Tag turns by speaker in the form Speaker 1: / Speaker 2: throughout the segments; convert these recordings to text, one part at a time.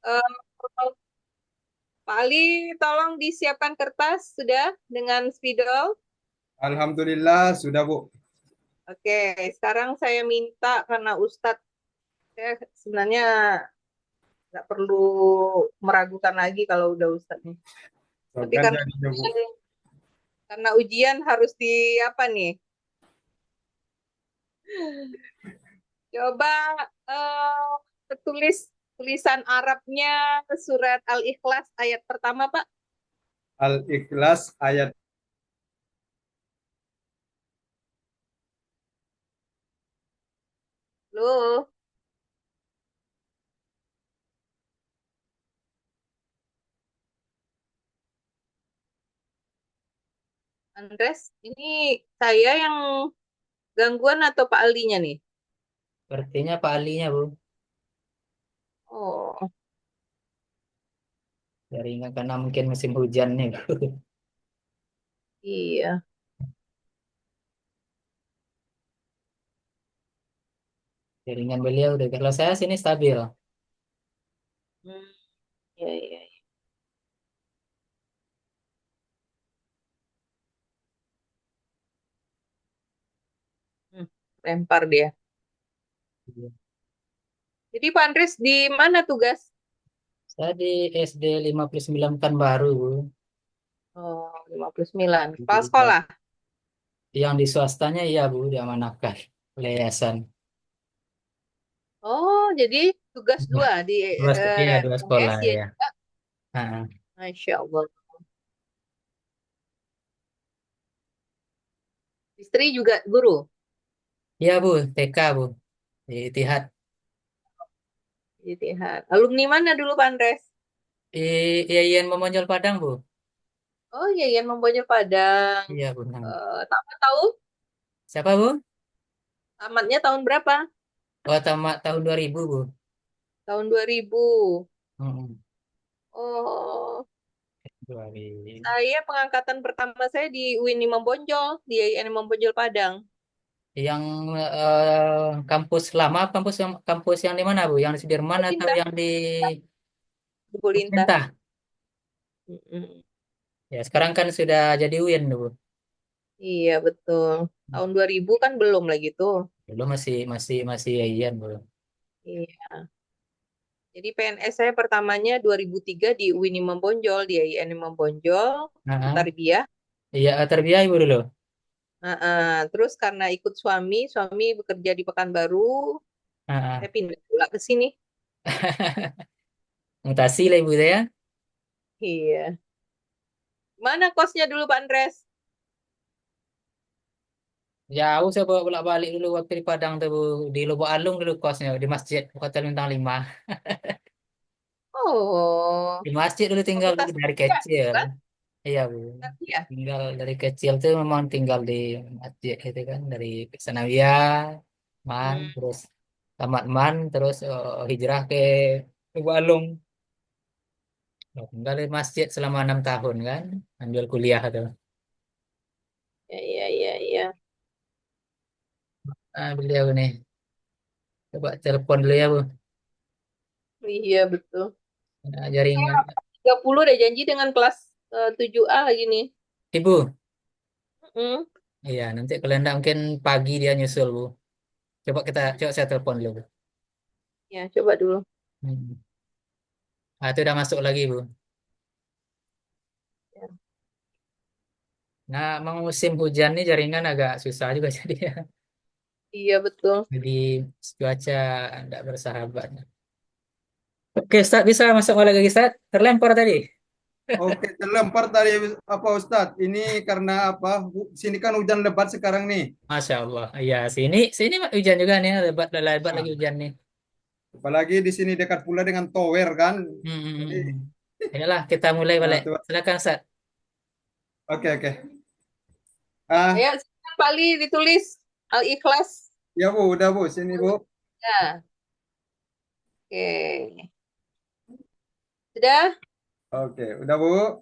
Speaker 1: Eh, Pak Ali, tolong disiapkan kertas sudah dengan spidol.
Speaker 2: Alhamdulillah sudah Bu.
Speaker 1: Oke, sekarang saya minta karena Ustadz saya sebenarnya nggak perlu meragukan lagi kalau udah Ustadz nih. Tapi
Speaker 2: Kan jadi Bu.
Speaker 1: karena ujian harus di apa nih? Coba tulis tulisan Arabnya surat Al-Ikhlas ayat pertama, Pak.
Speaker 2: Al-Ikhlas ayat
Speaker 1: Loh, Andres, ini saya yang gangguan atau Pak Alinya nih?
Speaker 3: Sepertinya Pak Alinya, Bu.
Speaker 1: Oh,
Speaker 3: Jaringan karena mungkin musim hujan nih, Bu.
Speaker 1: iya.
Speaker 3: Jaringan beliau udah. Kalau saya sini stabil.
Speaker 1: Hmm, iya, iya, iya. Hmm, lempar dia.
Speaker 3: Iya.
Speaker 1: Jadi Pak Andres di mana tugas?
Speaker 3: Saya di SD 59 kan baru, Bu.
Speaker 1: Oh, 59. Kepala
Speaker 3: Jadi,
Speaker 1: sekolah.
Speaker 3: yang di swastanya iya, Bu, diamanahkan oleh yayasan.
Speaker 1: Oh, jadi tugas
Speaker 3: Iya,
Speaker 1: dua di
Speaker 3: iya, dua sekolah
Speaker 1: MS ya
Speaker 3: ya.
Speaker 1: juga.
Speaker 3: Ah,
Speaker 1: Masya Allah. Istri juga guru.
Speaker 3: iya, Bu, TK, Bu. Di Itihad.
Speaker 1: Jadi, alumni mana dulu Pak Andres?
Speaker 3: Di IAIN Memonjol Padang, Bu.
Speaker 1: Oh iya, Yan Membonyo Padang.
Speaker 3: Iya, Bu. Nah.
Speaker 1: Tamat tahun?
Speaker 3: Siapa, Bu?
Speaker 1: Tamatnya tahun berapa?
Speaker 3: Oh, tamat tahun 2000, Bu.
Speaker 1: Tahun 2000.
Speaker 3: Hmm.
Speaker 1: Oh,
Speaker 3: 2000.
Speaker 1: saya pengangkatan pertama saya di UIN Imam Bonjol, di IAIN Imam Bonjol Padang.
Speaker 3: Yang kampus lama, kampus yang di mana, Bu? Yang di Sudirman atau
Speaker 1: Polintah,
Speaker 3: yang di
Speaker 1: di Polintah.
Speaker 3: pemerintah?
Speaker 1: Mm-mm.
Speaker 3: Ya, sekarang kan sudah jadi UIN, Bu.
Speaker 1: Iya, betul. Tahun 2000 kan belum lagi tuh.
Speaker 3: Dulu masih UIN, Bu.
Speaker 1: Iya. Jadi PNS saya pertamanya 2003 di UIN Imam Bonjol, di IAIN Imam Bonjol, di
Speaker 3: Nah,
Speaker 1: Tarbiyah.
Speaker 3: iya terbiaya, Bu, dulu.
Speaker 1: Terus karena ikut suami bekerja di Pekanbaru,
Speaker 3: Nah,
Speaker 1: saya pindah pula ke sini.
Speaker 3: mutasi lah, Ibu saya.
Speaker 1: Iya. Mana kosnya dulu Pak Andres?
Speaker 3: Jauh saya bawa bolak-balik dulu waktu di Padang tuh, Bu. Di Lubuk Alung dulu kosnya, di Masjid Hotel Bintang 5.
Speaker 1: Oh,
Speaker 3: Di masjid dulu tinggal
Speaker 1: Fakultas
Speaker 3: dari
Speaker 1: Tarbiyah
Speaker 3: kecil.
Speaker 1: kan?
Speaker 3: Iya, Bu.
Speaker 1: Tarbiyah.
Speaker 3: Tinggal dari kecil tuh memang tinggal di masjid gitu kan. Dari Sanawiyah, Man,
Speaker 1: Hmm,
Speaker 3: terus tamat Man, terus hijrah ke Lubuk Alung. Tinggal di masjid selama 6 tahun kan. Ambil kuliah tuh.
Speaker 1: ya, ya, ya, ya.
Speaker 3: Ah, beliau nih. Coba telepon dulu ya, Bu.
Speaker 1: Iya, betul.
Speaker 3: Nah,
Speaker 1: Saya
Speaker 3: jaringan.
Speaker 1: 30 udah janji dengan kelas 7A lagi nih.
Speaker 3: Ibu.
Speaker 1: Hmm,
Speaker 3: Iya, nanti kalau enggak mungkin pagi dia nyusul, Bu. Coba saya telepon dulu, Bu.
Speaker 1: ya, coba dulu.
Speaker 3: Hmm. Ah, itu udah masuk lagi, Bu.
Speaker 1: Ya.
Speaker 3: Nah, emang musim hujan nih jaringan agak susah juga jadi ya.
Speaker 1: Iya, betul.
Speaker 3: Jadi cuaca enggak bersahabat. Oke, Ustaz, bisa masuk lagi, Ustaz? Terlempar tadi.
Speaker 2: Oke, terlempar tadi apa Ustadz? Ini karena apa? Sini kan hujan lebat sekarang nih.
Speaker 3: Masya Allah. Iya, sini sini hujan juga nih, lebat lebat lagi
Speaker 2: Nah,
Speaker 3: hujan nih.
Speaker 2: apalagi di sini dekat pula dengan tower kan. Jadi,
Speaker 3: Ayolah kita mulai balik.
Speaker 2: tuh.
Speaker 3: Silakan, Ustaz.
Speaker 2: Oke, oke. Ah,
Speaker 1: Ayo, silakan Pak Ali ditulis Al-Ikhlas.
Speaker 2: ya Bu, udah Bu, sini Bu.
Speaker 1: Ya, oke. Sudah?
Speaker 2: Oke, udah Bu.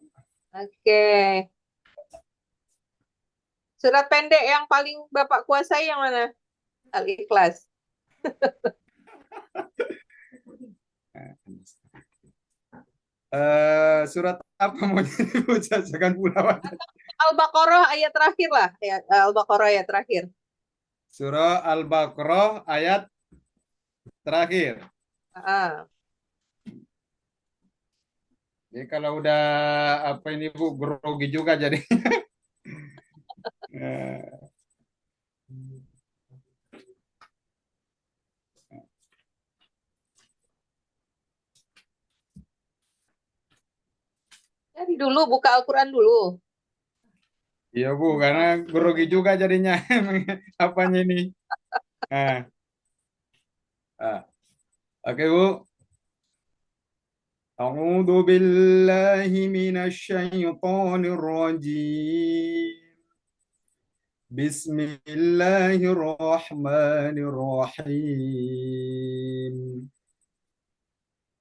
Speaker 1: Oke. Surat pendek yang paling Bapak kuasai yang mana? Al-Ikhlas.
Speaker 2: Surat apa mau dibacakan pula?
Speaker 1: Al-Baqarah ayat terakhir lah. Al-Baqarah ayat terakhir.
Speaker 2: Surah Al-Baqarah ayat terakhir.
Speaker 1: Ah,
Speaker 2: Jadi kalau udah apa ini Bu, grogi juga jadi. Eh,
Speaker 1: Jadi dulu buka Al-Quran dulu.
Speaker 2: Iya Bu, karena grogi juga jadinya. Apanya ini? Ah, ah. Oke Bu. A'udzu billahi minasyaitonir rajim. Bismillahirrahmanirrahim.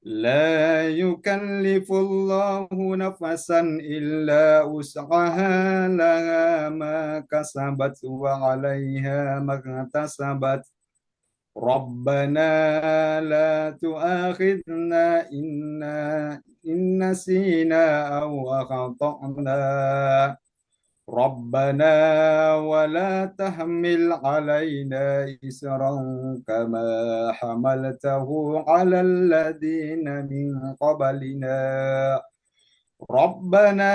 Speaker 2: لا يكلف الله نفسا إلا وسعها لها ما كسبت وعليها ما اكتسبت ربنا لا تؤاخذنا إن نسينا أو أخطأنا ربنا ولا تحمل علينا إسرا كما حملته على الذين من قبلنا ربنا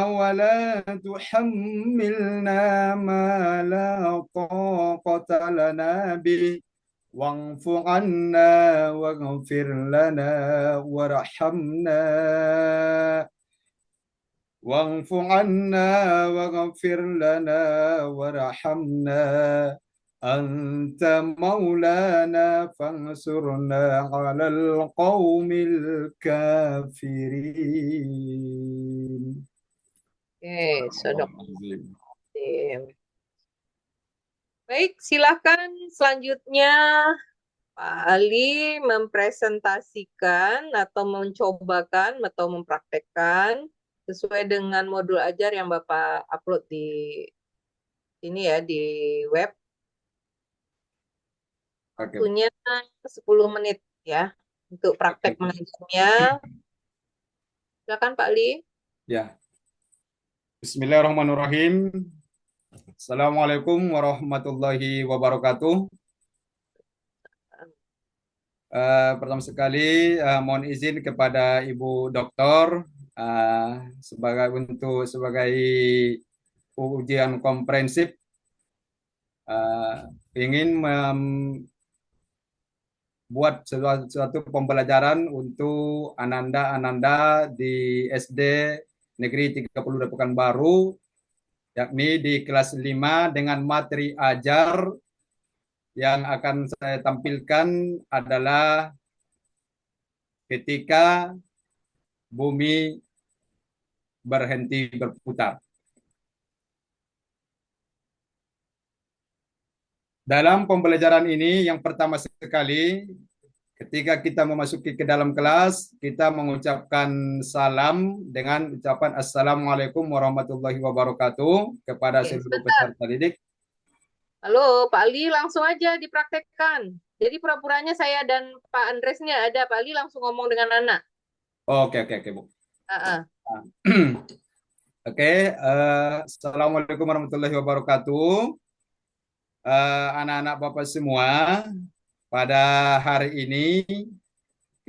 Speaker 2: ولا تحملنا ما لا طاقة لنا به واعف عنا واغفر لنا وارحمنا واعف عنا واغفر لنا وارحمنا أنت مولانا فانصرنا على القوم الكافرين.
Speaker 1: Oke, baik, silakan selanjutnya Pak Ali mempresentasikan atau mencobakan atau mempraktekkan sesuai dengan modul ajar yang Bapak upload di ini ya di web.
Speaker 2: Oke.
Speaker 1: Waktunya 10 menit ya untuk praktek mengajarnya. Silakan Pak Ali.
Speaker 2: Ya. Bismillahirrahmanirrahim. Assalamualaikum warahmatullahi wabarakatuh. Pertama sekali mohon izin kepada Ibu Doktor sebagai ujian komprehensif ingin membuat suatu pembelajaran untuk ananda-ananda di SD Negeri 30 Pekanbaru, yakni di kelas 5 dengan materi ajar yang akan saya tampilkan adalah ketika bumi berhenti berputar. Dalam pembelajaran ini yang pertama sekali ketika kita memasuki ke dalam kelas, kita mengucapkan salam dengan ucapan Assalamualaikum warahmatullahi wabarakatuh kepada seluruh peserta didik.
Speaker 1: Halo, Pak Ali langsung aja dipraktekkan. Jadi pura-puranya saya dan Pak Andresnya ada, Pak Ali langsung ngomong dengan anak.
Speaker 2: Oke, Bu. Oke, Assalamualaikum warahmatullahi wabarakatuh. Anak-anak Bapak semua, pada hari ini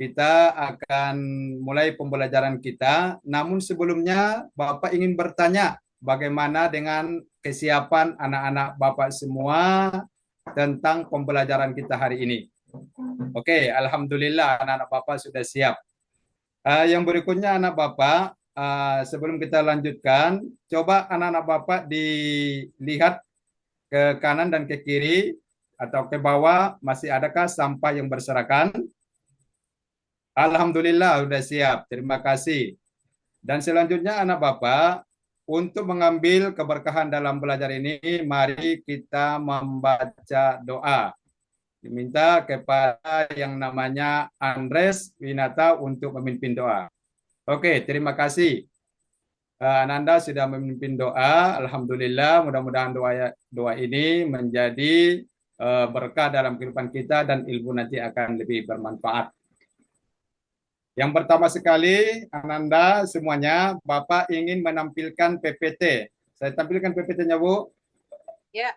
Speaker 2: kita akan mulai pembelajaran kita. Namun sebelumnya Bapak ingin bertanya bagaimana dengan kesiapan anak-anak Bapak semua tentang pembelajaran kita hari ini. Oke, alhamdulillah anak-anak Bapak sudah siap. Yang berikutnya anak Bapak, sebelum kita lanjutkan, coba anak-anak Bapak dilihat ke kanan dan ke kiri atau ke bawah, masih adakah sampah yang berserakan? Alhamdulillah sudah siap. Terima kasih. Dan selanjutnya anak Bapak, untuk mengambil keberkahan dalam belajar ini, mari kita membaca doa. Diminta kepada yang namanya Andres Winata untuk memimpin doa. Oke, terima kasih. Ananda sudah memimpin doa. Alhamdulillah, mudah-mudahan doa ini menjadi berkah dalam kehidupan kita dan ilmu nanti akan lebih bermanfaat. Yang pertama sekali, Ananda semuanya, Bapak ingin menampilkan PPT. Saya tampilkan PPT-nya, Bu.
Speaker 1: Ya,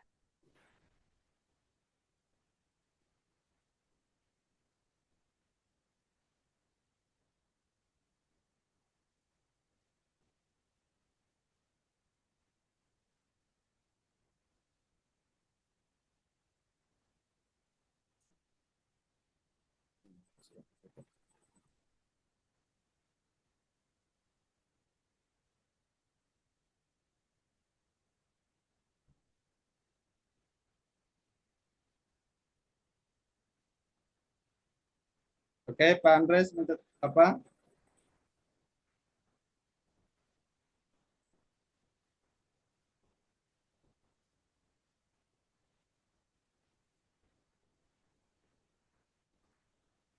Speaker 2: Oke, Pak Andres, apa?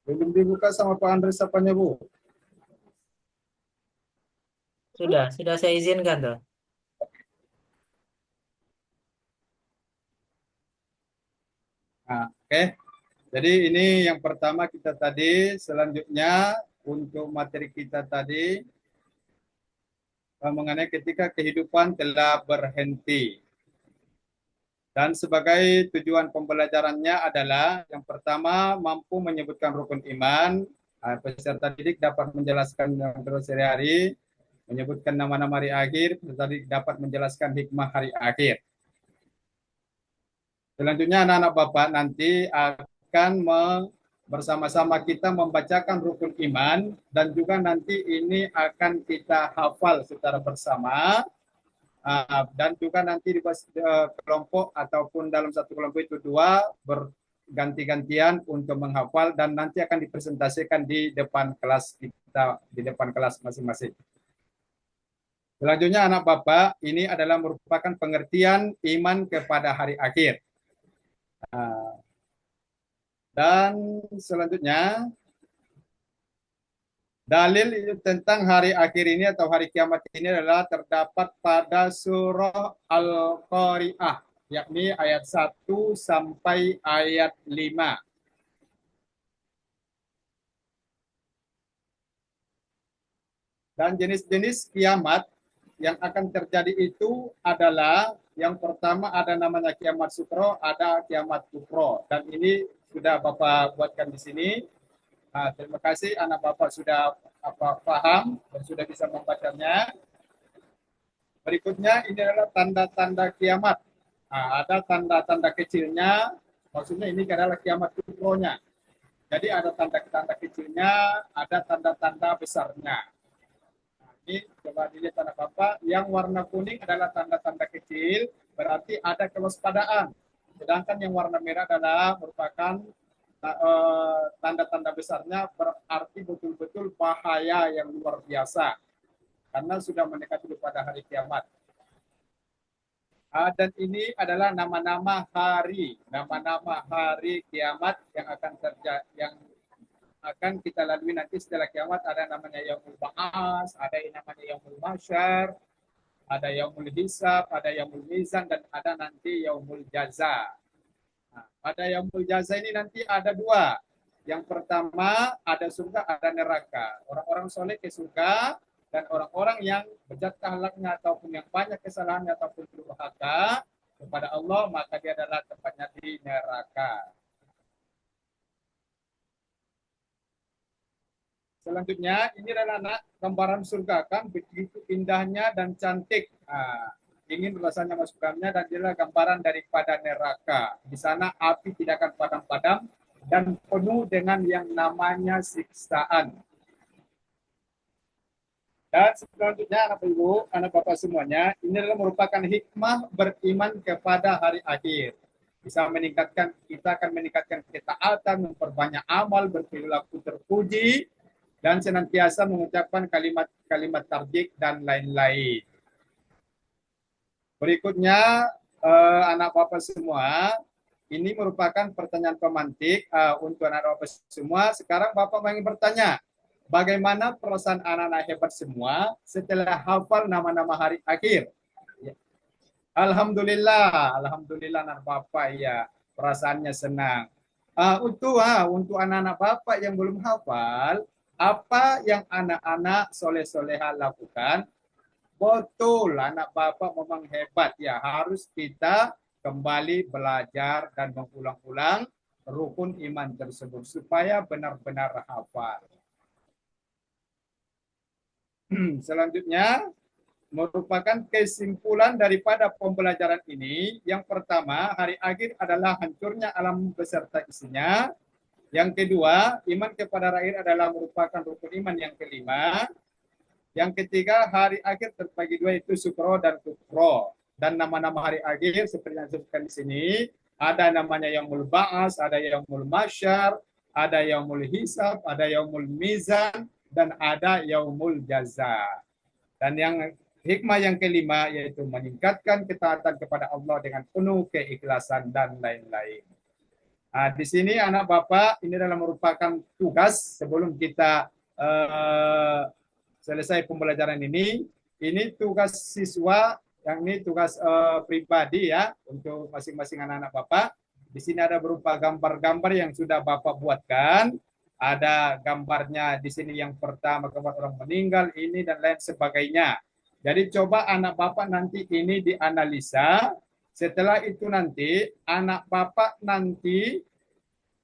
Speaker 2: Belum dibuka sama Pak Andres apanya, Bu?
Speaker 3: Sudah saya izinkan tuh.
Speaker 2: Nah, oke. Jadi ini yang pertama kita tadi, selanjutnya untuk materi kita tadi mengenai ketika kehidupan telah berhenti. Dan sebagai tujuan pembelajarannya adalah yang pertama mampu menyebutkan rukun iman, peserta didik dapat menjelaskan terus sehari-hari, menyebutkan nama-nama hari akhir, peserta didik dapat menjelaskan hikmah hari akhir. Selanjutnya anak-anak Bapak nanti akan bersama-sama kita membacakan rukun iman dan juga nanti ini akan kita hafal secara bersama. Dan juga nanti di kelompok ataupun dalam satu kelompok itu dua berganti-gantian untuk menghafal dan nanti akan dipresentasikan di depan kelas kita, di depan kelas masing-masing. Selanjutnya anak Bapak, ini adalah merupakan pengertian iman kepada hari akhir. Dan selanjutnya dalil tentang hari akhir ini atau hari kiamat ini adalah terdapat pada surah Al-Qari'ah, yakni ayat 1 sampai ayat 5. Dan jenis-jenis kiamat yang akan terjadi itu adalah yang pertama ada namanya kiamat sukro, ada kiamat kufro. Dan ini sudah Bapak buatkan di sini. Terima kasih anak Bapak sudah paham dan sudah bisa membacanya. Berikutnya ini adalah tanda-tanda kiamat. Ada tanda-tanda kecilnya, maksudnya ini adalah kiamat kubronya. Jadi ada tanda-tanda kecilnya, ada tanda-tanda besarnya. Ini coba dilihat tanda Bapak, yang warna kuning adalah tanda-tanda kecil, berarti ada kewaspadaan. Sedangkan yang warna merah adalah merupakan tanda-tanda besarnya, berarti betul-betul bahaya yang luar biasa. Karena sudah mendekati pada hari kiamat. Dan ini adalah nama-nama hari kiamat yang akan terjadi, yang akan kita lalui nanti setelah kiamat. Ada namanya Yaumul Ba'as, ada yang namanya Yaumul Mahsyar, ada Yaumul Hisab, ada Yaumul Mizan, dan ada nanti Yaumul Jaza. Pada Yaumul Jaza ini nanti ada dua. Yang pertama ada surga, ada neraka. Orang-orang soleh ke surga, dan orang-orang yang bejat akhlaknya ataupun yang banyak kesalahannya ataupun durhaka kepada Allah, maka dia adalah tempatnya di neraka. Selanjutnya ini adalah gambaran surga, kan begitu indahnya dan cantik. Ingin rasanya masukkannya, dan inilah gambaran daripada neraka. Di sana api tidak akan padam-padam dan penuh dengan yang namanya siksaan. Dan selanjutnya anak ibu, anak bapak semuanya, ini adalah merupakan hikmah beriman kepada hari akhir. Bisa meningkatkan, kita akan meningkatkan ketaatan, memperbanyak amal, berperilaku terpuji, dan senantiasa mengucapkan kalimat-kalimat tarjik dan lain-lain. Berikutnya, anak bapak semua, ini merupakan pertanyaan pemantik untuk anak bapak semua. Sekarang bapak ingin bertanya, bagaimana perasaan anak-anak hebat semua setelah hafal nama-nama hari akhir? Ya. Alhamdulillah anak bapak ya, perasaannya senang. Untuk anak-anak bapak yang belum hafal, apa yang anak-anak soleh-soleha lakukan, betul anak bapak memang hebat ya. Harus kita kembali belajar dan mengulang-ulang rukun iman tersebut supaya benar-benar hafal. Selanjutnya merupakan kesimpulan daripada pembelajaran ini. Yang pertama, hari akhir adalah hancurnya alam beserta isinya. Yang kedua, iman kepada rakyat adalah merupakan rukun iman yang kelima. Yang ketiga, hari akhir terbagi dua, itu sukro dan kufro. Dan nama-nama hari akhir seperti yang disebutkan di sini, ada namanya yaumul ba'as, ada yaumul masyar, ada yaumul hisab, ada yaumul mizan, dan ada yaumul jaza. Dan yang hikmah yang kelima yaitu meningkatkan ketaatan kepada Allah dengan penuh keikhlasan dan lain-lain. Nah, di sini anak bapak ini adalah merupakan tugas sebelum kita selesai pembelajaran ini. Ini tugas siswa, yang ini tugas pribadi ya untuk masing-masing anak-anak bapak. Di sini ada berupa gambar-gambar yang sudah bapak buatkan. Ada gambarnya di sini yang pertama gambar orang meninggal ini dan lain sebagainya. Jadi coba anak bapak nanti ini dianalisa. Setelah itu nanti anak bapak nanti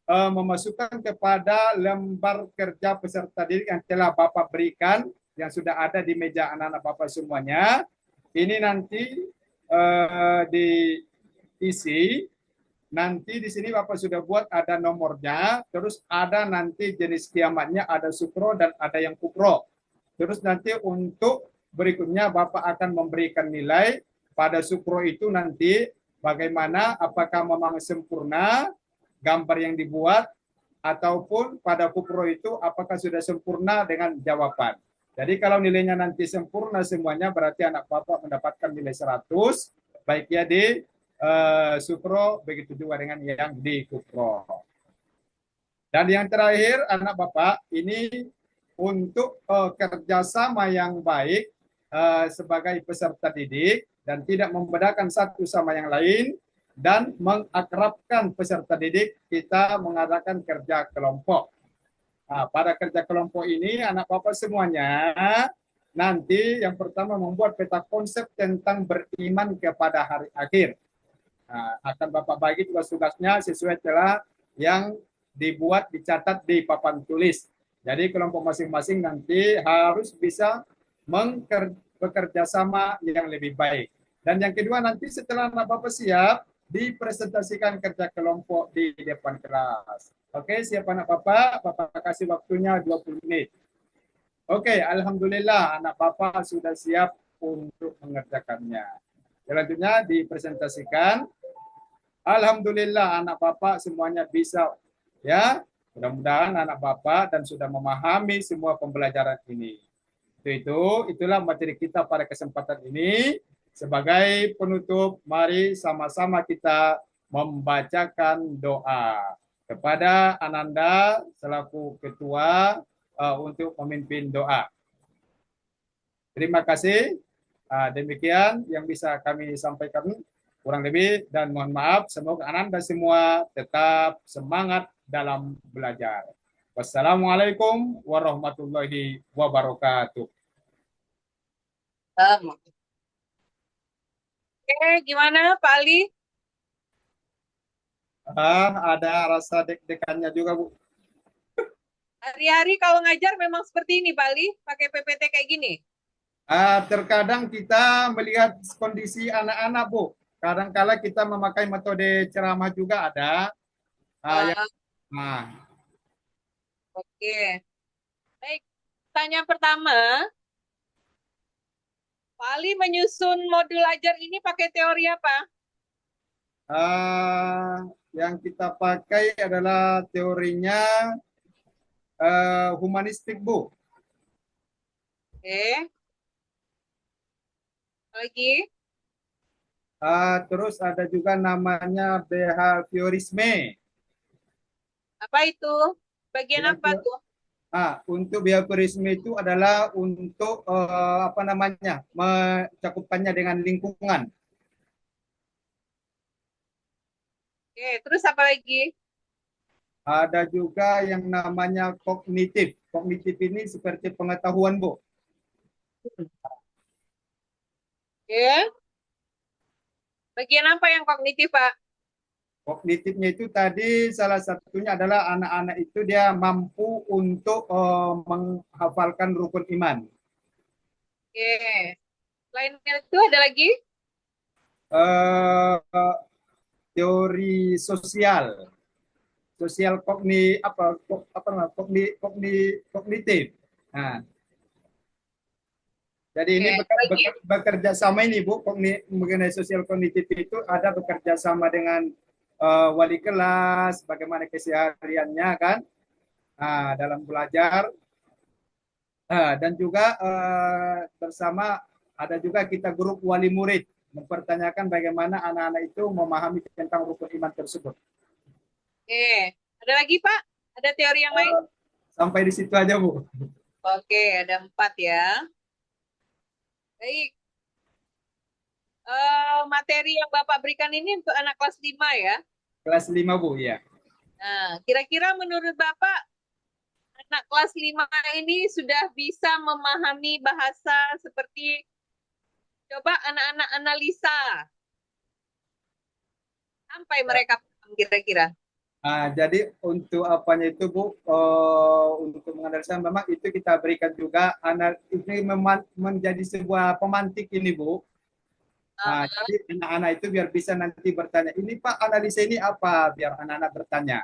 Speaker 2: memasukkan kepada lembar kerja peserta didik yang telah bapak berikan, yang sudah ada di meja anak-anak bapak semuanya. Ini nanti diisi. Nanti di sini bapak sudah buat ada nomornya, terus ada nanti jenis kiamatnya, ada sukro dan ada yang kukro. Terus nanti untuk berikutnya bapak akan memberikan nilai pada sukro itu nanti bagaimana, apakah memang sempurna gambar yang dibuat, ataupun pada kukro itu apakah sudah sempurna dengan jawaban. Jadi kalau nilainya nanti sempurna semuanya, berarti anak bapak mendapatkan nilai 100, baik ya di sukro, begitu juga dengan yang di kukro. Dan yang terakhir anak bapak, ini untuk kerjasama yang baik sebagai peserta didik dan tidak membedakan satu sama yang lain dan mengakrabkan peserta didik, kita mengadakan kerja kelompok. Nah, pada kerja kelompok ini anak bapak semuanya nanti yang pertama membuat peta konsep tentang beriman kepada hari akhir. Nah, akan bapak bagi tugas-tugasnya sesuai telah yang dibuat, dicatat di papan tulis. Jadi kelompok masing-masing nanti harus bisa bekerja sama yang lebih baik. Dan yang kedua nanti setelah anak bapak siap, dipresentasikan kerja kelompok di depan kelas. Oke, siap anak bapak? Bapak kasih waktunya 20 menit. Oke, alhamdulillah anak bapak sudah siap untuk mengerjakannya. Selanjutnya dipresentasikan. Alhamdulillah anak bapak semuanya bisa ya. Mudah-mudahan anak bapak dan sudah memahami semua pembelajaran ini. Itulah materi kita pada kesempatan ini. Sebagai penutup, mari sama-sama kita membacakan doa kepada Ananda selaku ketua untuk memimpin doa. Terima kasih. Demikian yang bisa kami sampaikan kurang lebih, dan mohon maaf, semoga Ananda semua tetap semangat dalam belajar. Wassalamualaikum warahmatullahi wabarakatuh.
Speaker 1: Oke, gimana Pak Ali?
Speaker 2: Ada rasa deg-degannya juga, Bu.
Speaker 1: Hari-hari kalau ngajar memang seperti ini Pak Ali, pakai PPT kayak gini.
Speaker 2: Terkadang kita melihat kondisi anak-anak, Bu. Kadang-kala kita memakai metode ceramah juga ada.
Speaker 1: Oke. Baik, tanya pertama. Pak Ali menyusun modul ajar ini pakai teori apa?
Speaker 2: Yang kita pakai adalah teorinya humanistik, Bu.
Speaker 1: Oke. Lagi?
Speaker 2: Terus ada juga namanya behaviorisme.
Speaker 1: Apa itu? Bagian apa tuh?
Speaker 2: Untuk behaviorisme itu adalah untuk mencakupannya dengan lingkungan.
Speaker 1: Oke, terus apa lagi?
Speaker 2: Ada juga yang namanya kognitif. kognitif ini seperti pengetahuan, Bu.
Speaker 1: Oke. Bagian apa yang kognitif, Pak?
Speaker 2: Kognitifnya itu tadi salah satunya adalah anak-anak itu dia mampu untuk menghafalkan rukun iman.
Speaker 1: Oke. Lainnya itu ada lagi?
Speaker 2: Eh, teori sosial, sosial kognitif. Nah, jadi ini
Speaker 1: Oke. Lagi?
Speaker 2: bekerja sama ini Bu, mengenai sosial kognitif itu ada bekerja sama dengan wali kelas, bagaimana kesehariannya kan, dalam belajar. Dan juga bersama ada juga kita grup wali murid mempertanyakan bagaimana anak-anak itu memahami tentang rukun iman tersebut.
Speaker 1: Oke. Ada lagi, Pak? Ada teori yang lain?
Speaker 2: Sampai di situ aja Bu.
Speaker 1: Oke, ada 4 ya. Baik. Materi yang Bapak berikan ini untuk anak kelas 5 ya.
Speaker 2: Kelas 5 Bu, ya.
Speaker 1: Nah, kira-kira menurut Bapak, anak kelas 5 ini sudah bisa memahami bahasa seperti, coba anak-anak analisa. Sampai mereka paham kira-kira.
Speaker 2: Jadi untuk apanya itu Bu, untuk menganalisa memang itu kita berikan juga ini menjadi sebuah pemantik ini Bu. Jadi anak-anak itu biar bisa nanti bertanya, ini Pak analisa ini apa? Biar anak-anak bertanya.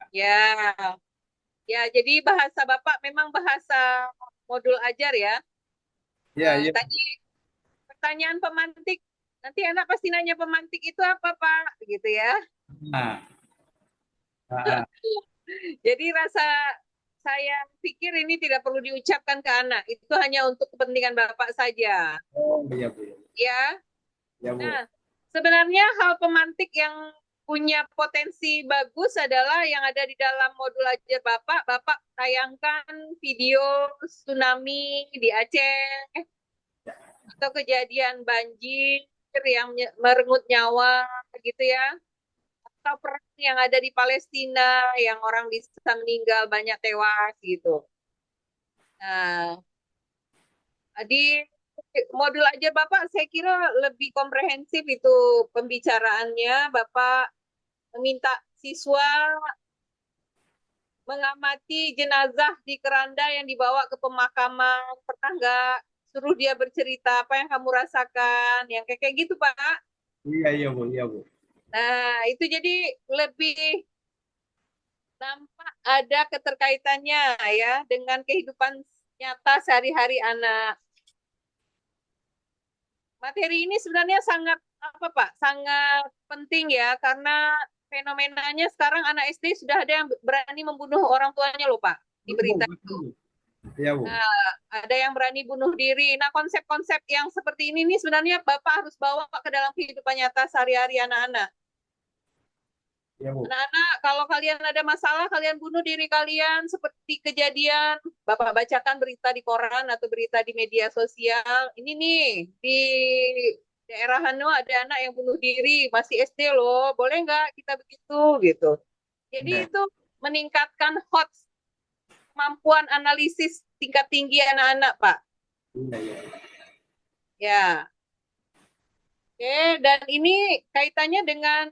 Speaker 1: Ya, ya. Jadi bahasa Bapak memang bahasa modul ajar ya.
Speaker 2: Iya, iya.
Speaker 1: Tadi pertanyaan pemantik, nanti anak pasti nanya pemantik itu apa Pak, gitu ya.
Speaker 2: Nah, ah,
Speaker 1: Jadi rasa saya pikir ini tidak perlu diucapkan ke anak, itu hanya untuk kepentingan Bapak saja.
Speaker 2: oh iya Bu,
Speaker 1: Ya.
Speaker 2: ya Bu.
Speaker 1: Nah, sebenarnya hal pemantik yang punya potensi bagus adalah yang ada di dalam modul ajar Bapak. Bapak tayangkan video tsunami di Aceh atau kejadian banjir yang merenggut nyawa gitu ya. Atau perang yang ada di Palestina yang orang bisa meninggal banyak tewas gitu. Nah, di modul ajar Bapak saya kira lebih komprehensif itu pembicaraannya. Bapak meminta siswa mengamati jenazah di keranda yang dibawa ke pemakaman. Pernah nggak suruh dia bercerita apa yang kamu rasakan? Yang kayak gitu, Pak.
Speaker 2: Iya, iya Bu, iya Bu.
Speaker 1: Nah, itu jadi lebih nampak ada keterkaitannya ya dengan kehidupan nyata sehari-hari anak. Materi ini sebenarnya sangat apa Pak? Sangat penting ya karena fenomenanya sekarang anak SD sudah ada yang berani membunuh orang tuanya loh Pak di berita itu.
Speaker 2: Iya Bu.
Speaker 1: Nah, ada yang berani bunuh diri. Nah, konsep-konsep yang seperti ini nih sebenarnya Bapak harus bawa ke dalam kehidupan nyata sehari-hari anak-anak.
Speaker 2: Iya Bu.
Speaker 1: Anak-anak, kalau kalian ada masalah, kalian bunuh diri kalian seperti kejadian. Bapak bacakan berita di koran atau berita di media sosial. Ini nih, di daerah Hano ada anak yang bunuh diri, masih SD loh. Boleh nggak kita begitu? Gitu. Jadi
Speaker 2: Iya,
Speaker 1: itu meningkatkan kemampuan analisis tingkat tinggi anak-anak, Pak.
Speaker 2: iya, iya.
Speaker 1: Ya. Oke, dan ini kaitannya dengan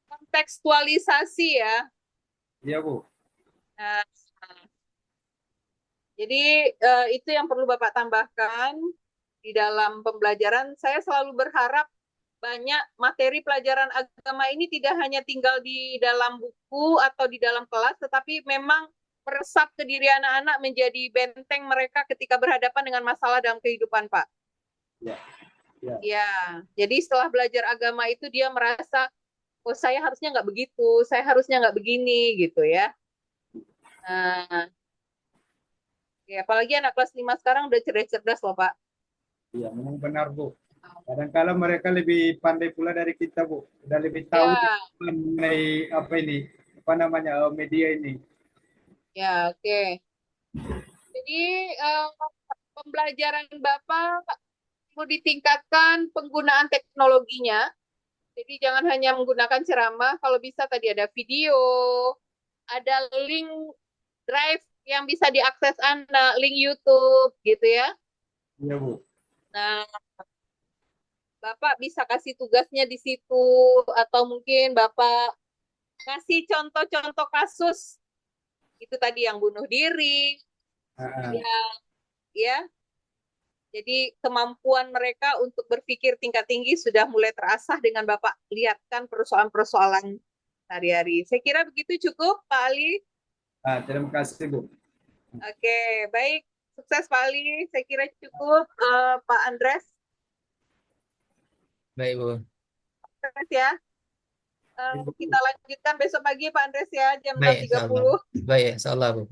Speaker 1: kontekstualisasi ya.
Speaker 2: Iya Bu.
Speaker 1: Nah, jadi itu yang perlu Bapak tambahkan di dalam pembelajaran. Saya selalu berharap banyak materi pelajaran agama ini tidak hanya tinggal di dalam buku atau di dalam kelas, tetapi memang meresap ke diri anak-anak menjadi benteng mereka ketika berhadapan dengan masalah dalam kehidupan, Pak.
Speaker 2: Iya, iya.
Speaker 1: Ya, jadi setelah belajar agama itu dia merasa, oh saya harusnya nggak begitu, saya harusnya nggak begini, gitu ya. Nah, ya, apalagi anak kelas 5 sekarang udah cerdas-cerdas loh, Pak.
Speaker 2: Iya, memang benar Bu. Kadang-kala mereka lebih pandai pula dari kita Bu. Udah lebih tahu
Speaker 1: Ya,
Speaker 2: mengenai apa ini, apa namanya media ini.
Speaker 1: ya, oke. Jadi pembelajaran Bapak perlu ditingkatkan penggunaan teknologinya. Jadi jangan hanya menggunakan ceramah, kalau bisa tadi ada video, ada link drive yang bisa diakses Anda, link YouTube gitu ya.
Speaker 2: Iya, Bu.
Speaker 1: Nah, Bapak bisa kasih tugasnya di situ, atau mungkin Bapak ngasih contoh-contoh kasus itu tadi yang bunuh diri,
Speaker 2: Ah,
Speaker 1: yang ya. Jadi kemampuan mereka untuk berpikir tingkat tinggi sudah mulai terasah dengan Bapak lihatkan persoalan-persoalan sehari-hari. Saya kira begitu cukup, Pak Ali.
Speaker 2: terima kasih, Bu.
Speaker 1: Oke, baik. Sukses, Pak Ali. Saya kira cukup, Pak Andres.
Speaker 3: Baik, Bu.
Speaker 1: Sukses ya. Kita lanjutkan besok pagi, Pak Andres ya, jam enam
Speaker 3: Baik,
Speaker 1: tiga
Speaker 3: insya Allah.
Speaker 1: puluh.
Speaker 3: Baik, insya Allah, Bu.